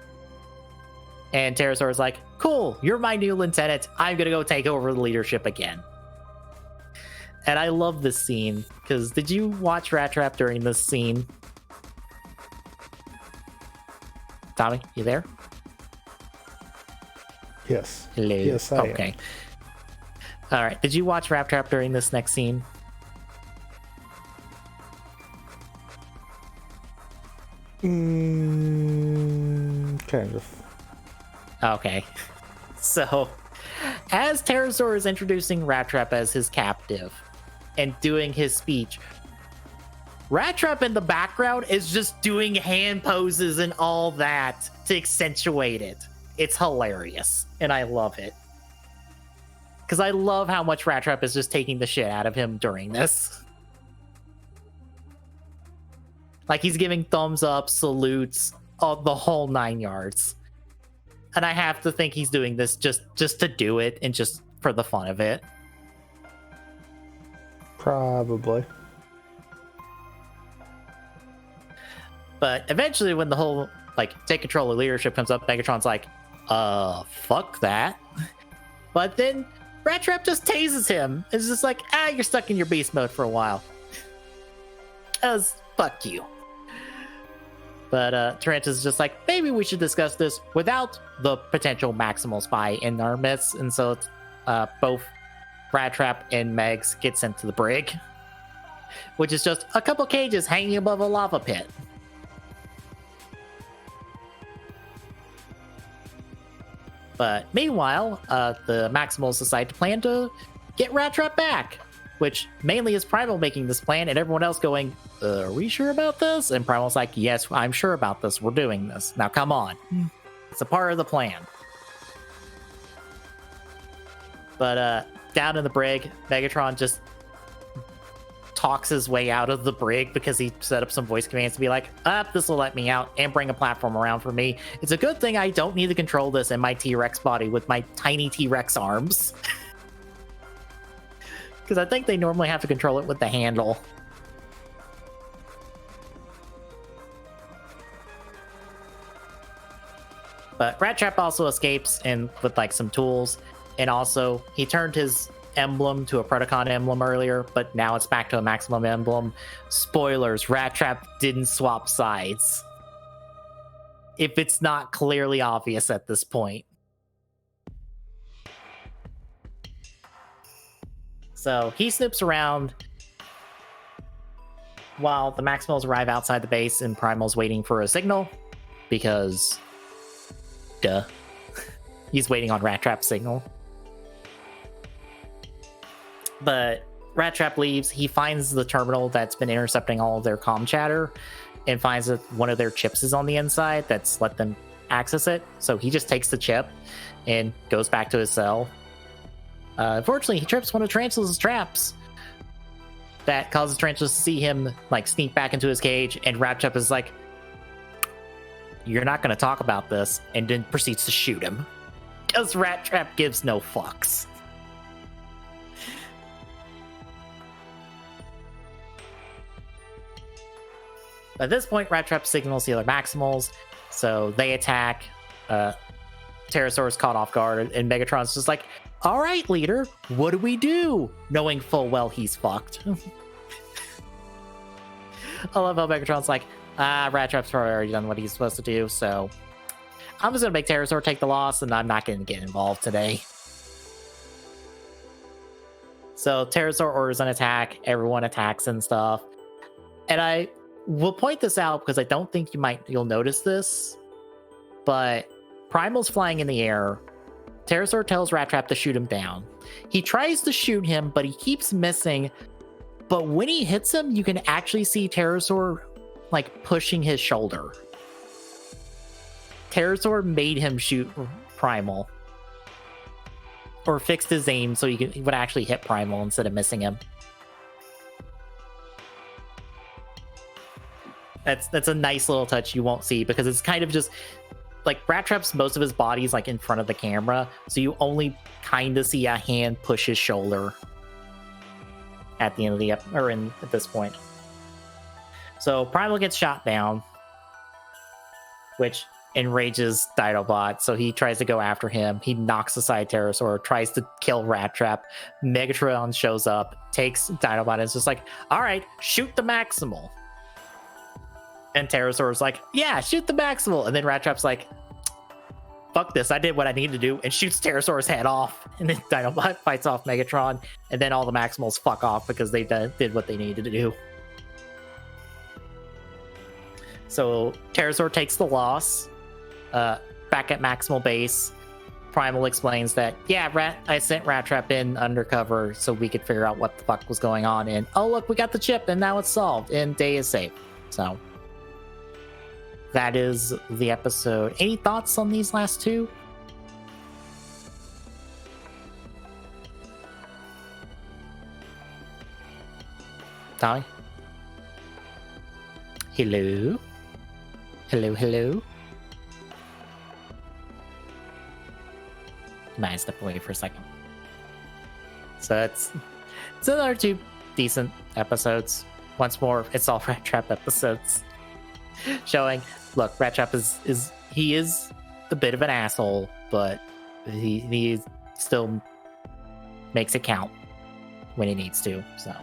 And Pterosaur is like, cool, you're my new lieutenant. I'm gonna go take over the leadership again. And I love this scene, because did you watch Rat Trap during this scene? Tommy, you there? Yes. Hello. Yes, I am. All right. Did you watch Rat Trap during this next scene? Kind of. Okay. So As Pterosaur is introducing Rat Trap as his captive and doing his speech, Rat Trap in the background is just doing hand poses and all that to accentuate it. It's hilarious, and I love it. Because I love how much Rat Trap is just taking the shit out of him during this. Like, he's giving thumbs up, salutes, the whole 9 yards. And I have to think he's doing this just to do it and just for the fun of it. Probably. But eventually when the whole, like, take control of leadership comes up, Megatron's like, fuck that. But then Rat Trap just tases him. It's just like, you're stuck in your beast mode for a while. Fuck you. But Tarantus is just like, maybe we should discuss this without the potential Maximal spy in our midst. And so both Rat Trap and Megs get sent to the brig, which is just a couple cages hanging above a lava pit. But meanwhile, the Maximals decide to plan to get Rat Trap back, which mainly is Primal making this plan and everyone else going, are we sure about this? And Primal's like, yes, I'm sure about this. We're doing this. Now come on. It's a part of the plan. But down in the brig, Megatron just talks his way out of the brig because he set up some voice commands to be like, this will let me out and bring a platform around for me. It's a good thing I don't need to control this in my T-Rex body with my tiny T-Rex arms. Because I think they normally have to control it with the handle. But Rat Trap also escapes and with like some tools. And also, he turned his emblem to a Predacon emblem earlier, but now it's back to a Maximum emblem. Spoilers, Rat Trap didn't swap sides. If it's not clearly obvious at this point. So he snips around while the Maximals arrive outside the base and Primal's waiting for a signal because, duh, he's waiting on Rat Trap's signal. But Rat Trap leaves. He finds the terminal that's been intercepting all of their comm chatter and finds that one of their chips is on the inside that's let them access it. So he just takes the chip and goes back to his cell. Unfortunately, he trips one of Tarantulas' traps that causes Tarantulas to see him like sneak back into his cage, and Rat Trap is like, you're not going to talk about this, and then proceeds to shoot him. Because Rat Trap gives no fucks. At this point, Rat Trap signals the other Maximals, so they attack. Pterosaur's caught off guard, and Megatron's just like, all right, leader, what do we do? Knowing full well he's fucked. I love how Megatron's like, Rat Trap's probably already done what he's supposed to do, so I'm just gonna make Pterosaur take the loss, and I'm not gonna get involved today. So Pterosaur orders an attack, everyone attacks and stuff. And I will point this out because I don't think you'll notice this, but Primal's flying in the air. Pterosaur tells Rat Trap to shoot him down. He tries to shoot him, but he keeps missing. But when he hits him, you can actually see Pterosaur like pushing his shoulder. Pterosaur made him shoot Primal, or fixed his aim so he would actually hit Primal instead of missing him. That's a nice little touch you won't see because it's kind of just like Rat Trap's most of his body is like in front of the camera, so you only kind of see a hand push his shoulder at the end of the at this point. So Primal gets shot down, which enrages Dinobot, so he tries to go after him. He knocks aside Pterosaur, tries to kill Rat Trap. Megatron shows up, takes Dinobot, and is just like, all right, shoot the Maximal. And Pterosaur's like, yeah, shoot the Maximal. And then Rat Trap's like, fuck this, I did what I needed to do, and shoots Pterosaur's head off. And then Dinobot fights off Megatron, and then all the Maximals fuck off because they did what they needed to do. So Pterosaur takes the loss. Back at Maximal Base, Primal explains that, yeah, I sent Rat Trap in undercover so we could figure out what the fuck was going on. And oh, look, we got the chip and now it's solved and Day is safe. So that is the episode. Any thoughts on these last two? Tommy? Hello? Hello, hello? Might step away for a second. So it's another two decent episodes. Once more, it's all Rat Trap episodes. Showing, look, Rat Trap is a bit of an asshole, but he still makes it count when he needs to, so.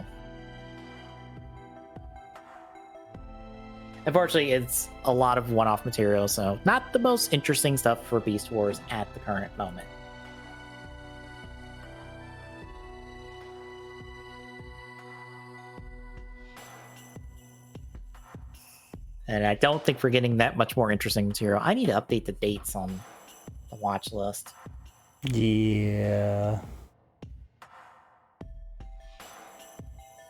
Unfortunately, it's a lot of one-off material, so not the most interesting stuff for Beast Wars at the current moment. And I don't think we're getting that much more interesting material. I need to update the dates on the watch list. Yeah.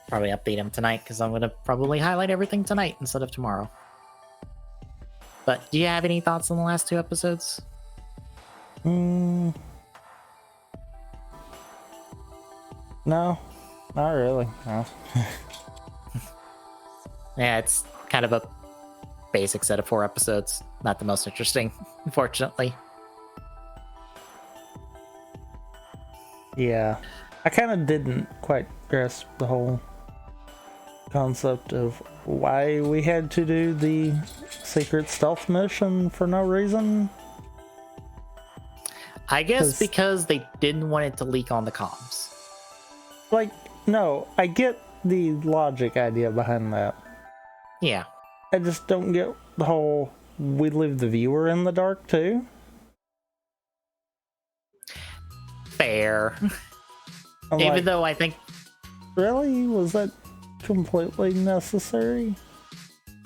Probably update them tonight because I'm going to probably highlight everything tonight instead of tomorrow. But do you have any thoughts on the last two episodes? No, not really. No. Yeah, it's kind of a basic set of 4 episodes. Not the most interesting, unfortunately. Yeah. I kind of didn't quite grasp the whole concept of why we had to do the secret stealth mission for no reason. I guess because they didn't want it to leak on the comms. Like, no, I get the logic idea behind that. Yeah. I just don't get the whole we leave the viewer in the dark too. Fair. Even though I think... Really? Was that completely necessary?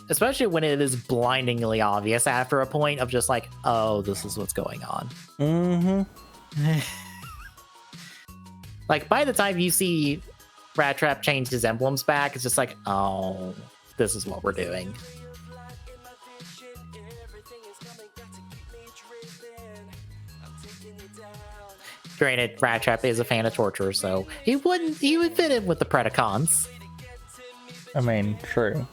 Especially when it is blindingly obvious after a point of just like, oh, this is what's going on. Mm-hmm. Like, by the time you see Rat Trap change his emblems back, it's just like, oh, this is what we're doing. Granted, Rat Trap is a fan of torture, so he would fit in with the Predacons. I mean, true.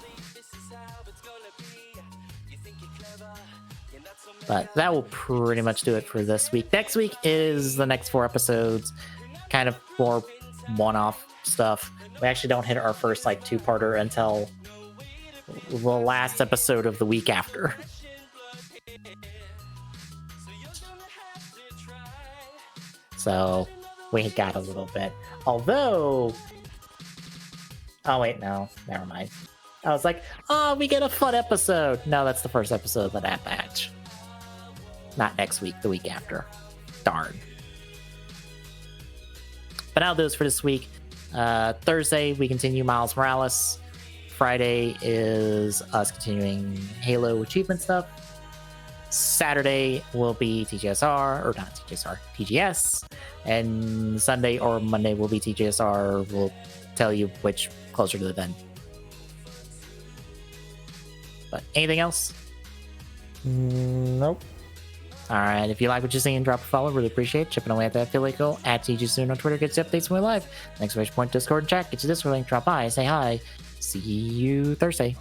But that will pretty much do it for this week. Next week is the next 4 episodes, kind of more one-off stuff. We actually don't hit our first like 2-parter until the last episode of the week after. So we got a little bit. Although, oh wait, no, never mind. I was like, oh, we get a fun episode. No, that's the first episode of that batch. Not next week, the week after. Darn. But that'll do this for this week. Thursday, we continue Miles Morales. Friday is us continuing Halo achievement stuff. Saturday will be TGSR, or not TGSR, TGS. And Sunday or Monday will be TGSR. We'll tell you which closer to the event. But anything else? Nope. Alright, if you like what you're seeing, drop a follow. Really appreciate it. Chipping away at that affiliate goal. At TG Soon on Twitter gets you updates when we're live. Next Point Discord and chat. Get you this link. Drop by. Say hi. See you Thursday.